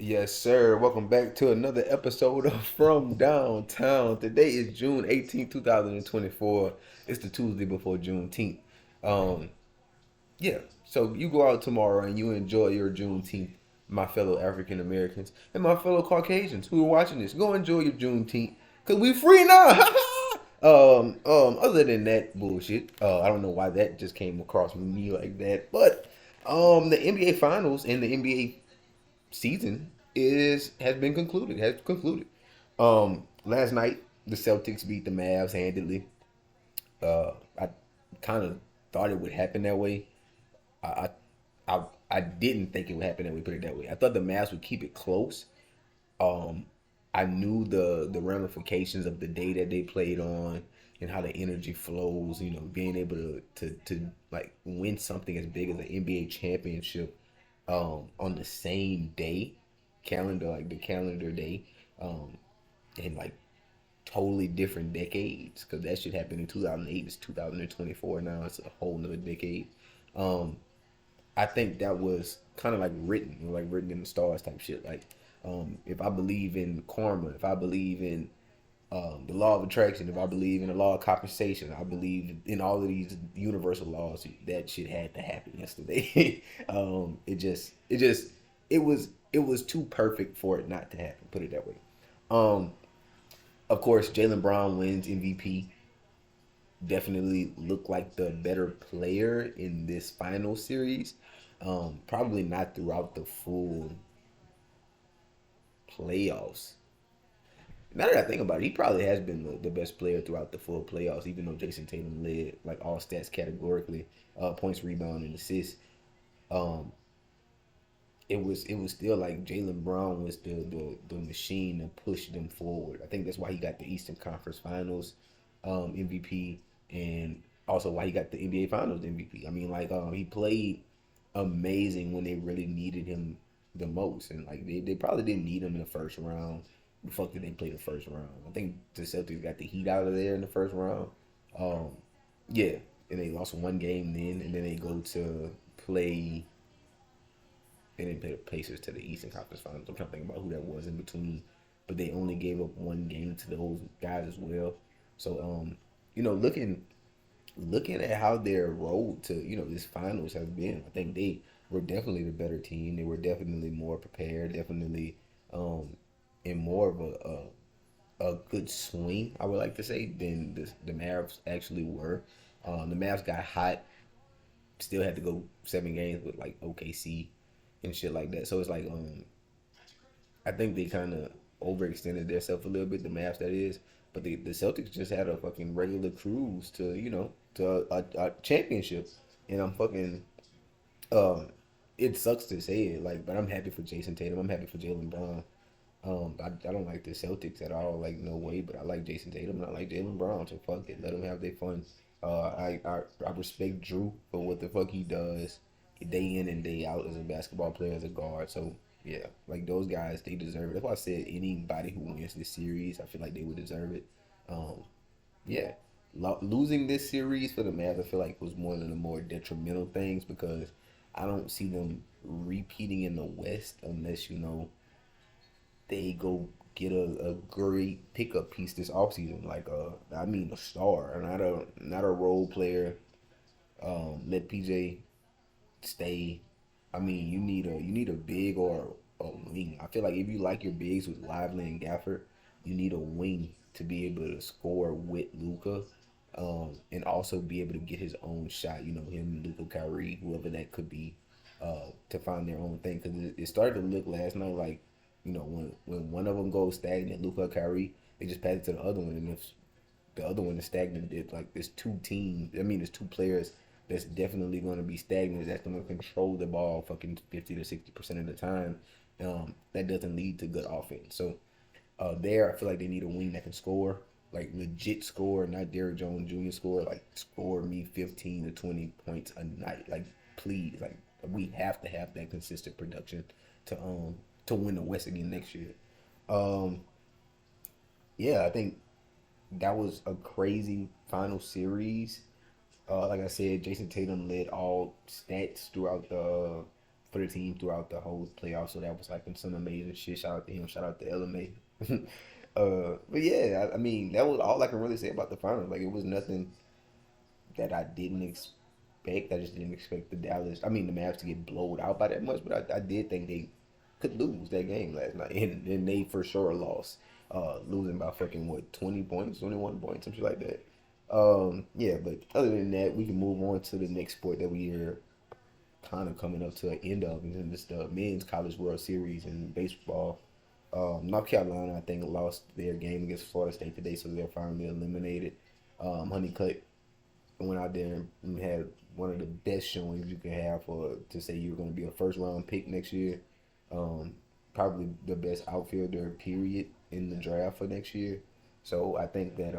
Yes, sir. Welcome back to another episode of From Downtown. Today is June 18th, 2024. It's the Tuesday before Juneteenth. Um, yeah. So you go out tomorrow and you enjoy your Juneteenth, my fellow African Americans and my fellow Caucasians who are watching this. Go enjoy your Juneteenth, cause we free now. Other than that bullshit, I don't know why that just came across me like that, but the NBA Finals and the NBA season is has been concluded. Has concluded. Last night the Celtics beat the Mavs handedly. I kind of thought it would happen that way. I, I I didn't think it would happen that way. Put it that way. I thought the Mavs would keep it close. Um, I knew the ramifications of the day that they played on and how the energy flows. You know, being able to like win something as big as an NBA championship on the same day, calendar like the calendar day, and like totally different decades because that shit happened in 2008. It's 2024 now. It's a whole nother decade. Um, I think that was kind of like written, you know, like written in the stars type shit. Like, if I believe in karma, if I believe in the law of attraction, if I believe in the law of compensation, I believe in all of these universal laws. That shit had to happen yesterday. It was too perfect for it not to happen. Put it that way. Um, of course, Jalen Brown wins MVP. Definitely looked like the better player in this final series. Probably not throughout the full playoffs. Now that I think about it, he probably has been the best player throughout the full playoffs, even though Jason Tatum led like all stats categorically, points, rebound, and assists. Um, it was still like Jalen Brown was the machine that pushed them forward. I think that's why he got the Eastern Conference Finals MVP, and also why he got the NBA Finals MVP. I mean, like he played amazing when they really needed him the most, and like they probably didn't need him in the first round. The fuck did they play the first round? I think the Celtics got the Heat out of there in the first round. Um, yeah, and they lost one game then, and then they go to play they didn't play the Pacers to the Eastern Conference Finals. I'm trying to think about who that was in between, but they only gave up one game to those guys as well. So, looking at how their road to this finals has been, I think they were definitely the better team. They were definitely more prepared, definitely um, in more of a good swing, I would like to say, than the Mavs actually were. The Mavs got hot, still had to go 7 games with like OKC and shit like that. So it's like I think they kind of overextended themselves a little bit, the Mavs that is. But the Celtics just had a fucking regular cruise to a championship, and I'm fucking um it sucks to say it like, but I'm happy for Jason Tatum. I'm happy for Jalen Brown. I don't like the Celtics at all, like no way. But I like Jason Tatum and I like Jalen Brown. So fuck it, let them have their fun. I respect Drew for what the fuck he does day in and day out as a basketball player as a guard. So yeah, like those guys, they deserve it. That's why I said anybody who wins this series, I feel like they would deserve it. Um, yeah, losing this series for the Mavs, I feel like was one of the more detrimental things because I don't see them repeating in the West unless they go get a great pickup piece this offseason. Like I mean a star, not a role player. Let PJ stay. I mean you need a big or a wing. I feel like if you like your bigs with Lively and Gafford, you need a wing to be able to score with Luca, and also be able to get his own shot. You know him, Luca, Kyrie, whoever that could be, to find their own thing. Because it started to look last night like when one of them goes stagnant, Luca, Kyrie, they just pass it to the other one, and if the other one is stagnant, it's like there's two teams. I mean, there's two players that's definitely going to be stagnant. That's going to control the ball fucking 50 to 60% of the time. That doesn't lead to good offense. So there, I feel like they need a wing that can score, like legit score, not Derrick Jones Jr. score, like score me 15 to 20 points a night. Like please, like we have to have that consistent production to um to win the West again next year. Um, yeah, I think that was a crazy final series. Like I said, Jason Tatum led all stats throughout the for the team throughout the whole playoff. So that was like some amazing shit. Shout out to him. Shout out to LMA. But yeah, I mean that was all I can really say about the finals. Like it was nothing that I didn't expect. I just didn't expect I mean, the Mavs to get blowed out by that much. But I did think they could lose that game last night, and they for sure lost, losing by fucking what 20 points, 21 points, something like that. Yeah, but other than that, we can move on to the next sport that we are kind of coming up to an end of, and it's the men's college World Series in baseball. North Carolina, I think, lost their game against Florida State today, so they're finally eliminated. Honeycutt went out there and had one of the best showings you can have for to say you're going to be a first round pick next year. Um, Probably the best outfielder period in the draft for next year. So I think that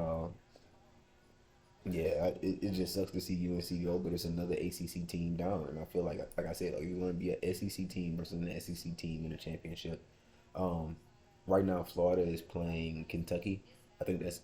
yeah, it just sucks to see UNC go, but it's another ACC team down, and I feel like I said, like it's going to be an SEC team versus an SEC team in the championship. Um, right now, Florida is playing Kentucky. I think that's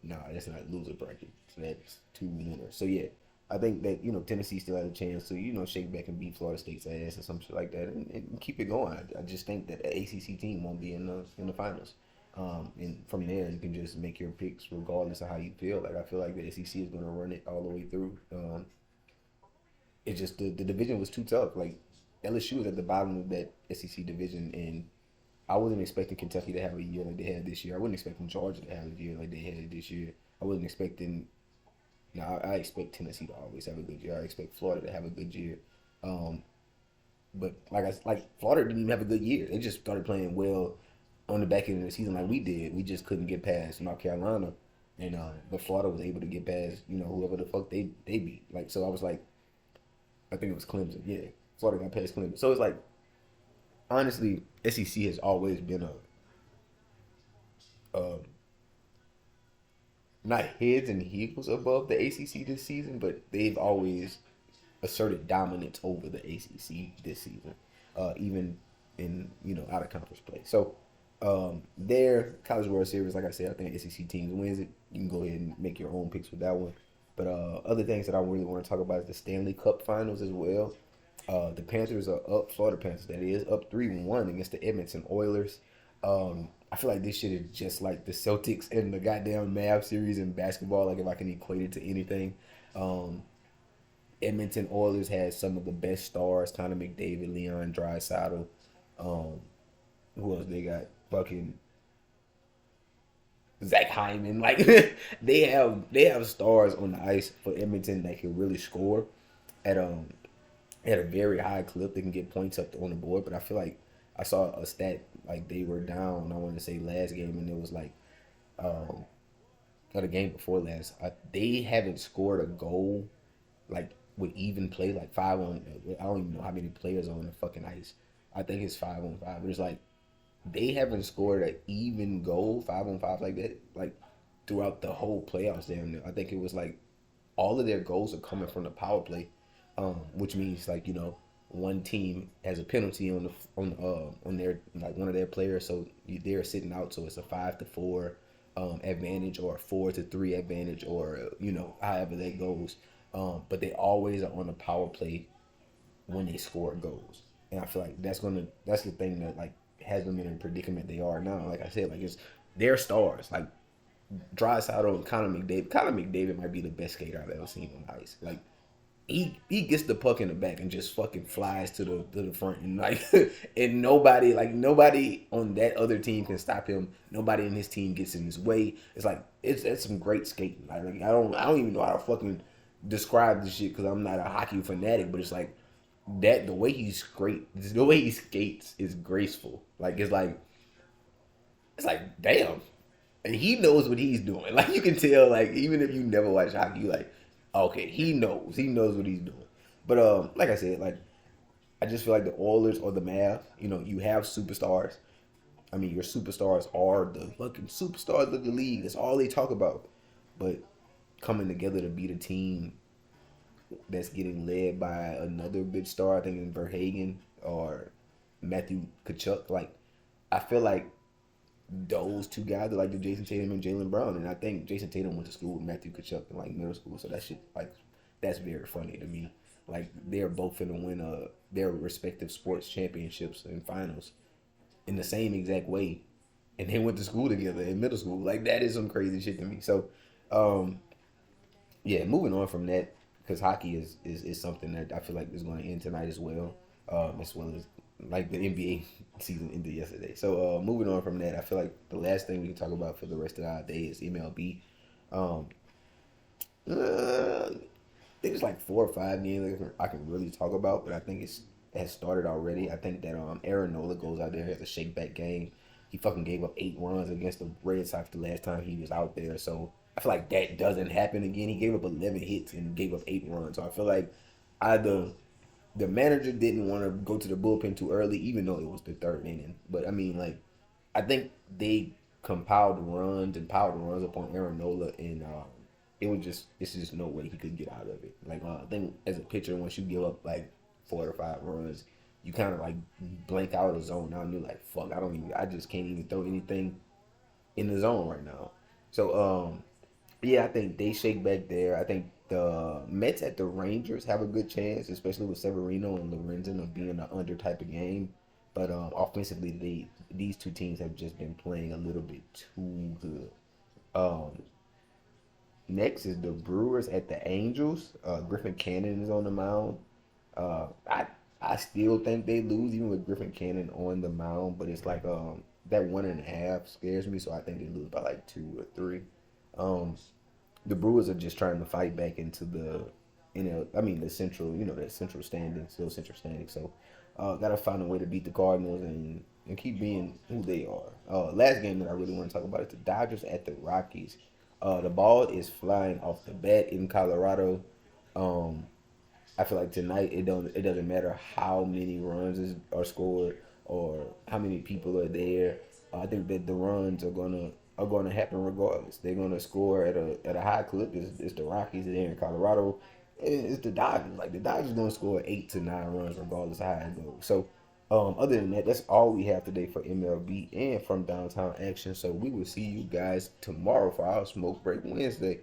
not loser bracket. So that's two winners. So yeah, I think that Tennessee still has a chance to shake back and beat Florida State's ass or some shit like that, and keep it going. I just think that the ACC team won't be in the finals. And from there, you can just make your picks regardless of how you feel. Like I feel like the SEC is going to run it all the way through. It's just the division was too tough. Like LSU was at the bottom of that SEC division, and I wasn't expecting Kentucky to have a year like they had this year. I wasn't expecting Georgia to have a year like they had this year. I wasn't expecting. Now I expect Tennessee to always have a good year. I expect Florida to have a good year. Um, but like Florida didn't even have a good year. They just started playing well on the back end of the season like we did. We just couldn't get past North Carolina, and but Florida was able to get past whoever the fuck they beat. Like so, I was like, I think it was Clemson. Yeah, Florida got past Clemson. So it's like honestly, SEC has always been a not heads and heels above the ACC this season, but they've always asserted dominance over the ACC this season, even in out of conference play. So their College World Series, like I said, I think SEC teams wins it. You can go ahead and make your own picks with that one. But other things that I really want to talk about is the Stanley Cup Finals as well. The Panthers are up, Florida Panthers that is, up 3-1 against the Edmonton Oilers. I feel like this shit is just like the Celtics and the goddamn Mavs series in basketball. Like if I can equate it to anything, Edmonton Oilers has some of the best stars: Connor McDavid, Leon Draisaitl. Um, who else they got? Fucking Zach Hyman. Like they have stars on the ice for Edmonton that can really score at at a very high clip. They can get points up on the board, but I feel like I saw a stat like they were down. I want to say last game, and it was like, or the game before last. They haven't scored a goal like with even play, like 5 on. I don't even know how many players are on the fucking ice. I think it's 5-on-5, but it's like they haven't scored an even goal 5-on-5 like that like throughout the whole playoffs. Damn near. I think it was like all of their goals are coming from the power play, which means like one team has a penalty on their like one of their players, so they're sitting out, so it's a 5-4 advantage or a 4-3 advantage, or however that goes. But they always are on the power play when they score goals, and I feel like that's the thing that like has them in a predicament they are now. Like I said, like it's their stars like Draisaitl and Connor McDavid. Connor McDavid might be the best skater I've ever seen on ice. Like he gets the puck in the back and just fucking flies to the front, and like and nobody on that other team can stop him. Nobody in his team gets in his way. It's like it's some great skating. Like I don't even know how to fucking describe this shit because I'm not a hockey fanatic, but it's like that the way he skates is graceful. Like it's like damn, and he knows what he's doing. Like you can tell, like even if you never watch hockey, you like okay, he knows what he's doing. But like I said, like I just feel like the Oilers or the Mavs, you have superstars. I mean, your superstars are the fucking superstars of the league. That's all they talk about. But coming together to beat a team that's getting led by another big star, I think in Verhagen or Matthew Kachuk, like I feel like those two guys are like the Jason Tatum and Jaylen Brown, and I think Jason Tatum went to school with Matthew Kachuk in like middle school, so that shit like that's very funny to me. Like they're both gonna win their respective sports championships and finals in the same exact way, and they went to school together in middle school. Like that is some crazy shit to me. So, um, yeah, moving on from that, because hockey is something that I feel like is going to end tonight as well as like the NBA season ended yesterday. So, moving on from that, I feel like the last thing we can talk about for the rest of our day is MLB. Um, I think it's like 4 or 5 games I can really talk about, but I think it has started already. I think that Aaron Nola goes out there, has a shake back game. He fucking gave up 8 runs against the Red Sox the last time he was out there. So I feel like that doesn't happen again. He gave up 11 hits and gave up 8 runs. So I feel like either the manager didn't want to go to the bullpen too early, even though it was the third inning. But I mean, like, I think they compiled runs and piled runs upon Aaron Nola, and it's just no way he could get out of it. Like, I think as a pitcher, once you give up like 4 or 5 runs, you kind of like blank out of the zone. Now and you're like, fuck, I just can't even throw anything in the zone right now. So, yeah, I think they shake back there. I think the Mets at the Rangers have a good chance, especially with Severino and Lorenzen of being an under type of game. But offensively, these two teams have just been playing a little bit too good. Um, Next is the Brewers at the Angels. Griffin Cannon is on the mound. Uh, I I still think they lose even with Griffin Cannon on the mound, but it's like that 1.5 scares me, so I think they lose by like 2 or 3. Um, the Brewers are just trying to fight back into I mean the central, that central standing, still central standing. So, gotta find a way to beat the Cardinals and keep being who they are. Last game that I really want to talk about is the Dodgers at the Rockies. The ball is flying off the bat in Colorado. Um, I feel like tonight it doesn't matter how many are scored or how many people are there. I think that the runs are gonna happen regardless. They're gonna score at a high clip. It's the Rockies there in Colorado. It's the Dodgers. Like the Dodgers gonna score 8 to 9 runs regardless of how it goes. So, other than that, that's all we have today for MLB and from Downtown Action. So we will see you guys tomorrow for our Smoke Break Wednesday.